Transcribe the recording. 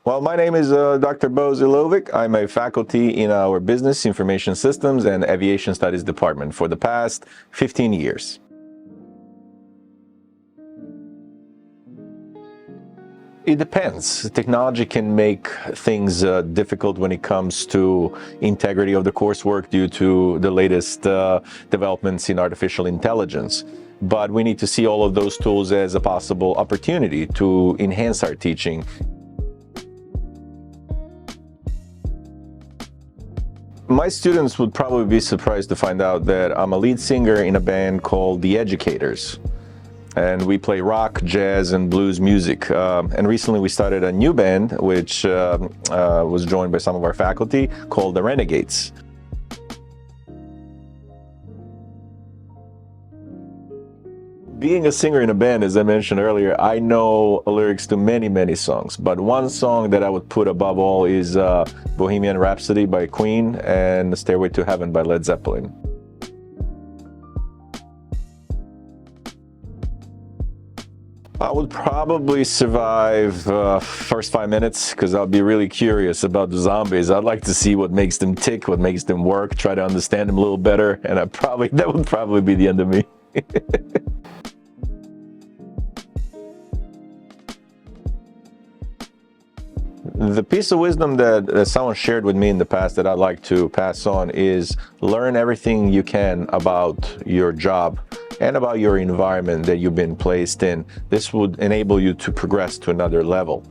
Well, my name is Dr. Bojan Zilovic. I'm a faculty in our Business Information Systems and Aviation Studies department for the past 15 years. It depends. Technology can make things difficult when it comes to integrity of the coursework due to the latest developments in artificial intelligence. But we need to see all of those tools as a possible opportunity to enhance our teaching. My students would probably be surprised to find out that I'm a lead singer in a band called The Educators. And we play rock, jazz, and blues music. And recently we started a new band, which was joined by some of our faculty, called The Renegades. Being a singer in a band, as I mentioned earlier, I know lyrics to many songs, but one song that I would put above all is Bohemian Rhapsody by Queen and Stairway to Heaven by Led Zeppelin. I would probably survive first 5 minutes because I'll be really curious about the zombies. I'd like to see what makes them tick, what makes them work, try to understand them a little better, and that would probably be the end of me. The piece of wisdom that someone shared with me in the past that I'd like to pass on is learn everything you can about your job and about your environment that you've been placed in. This would enable you to progress to another level.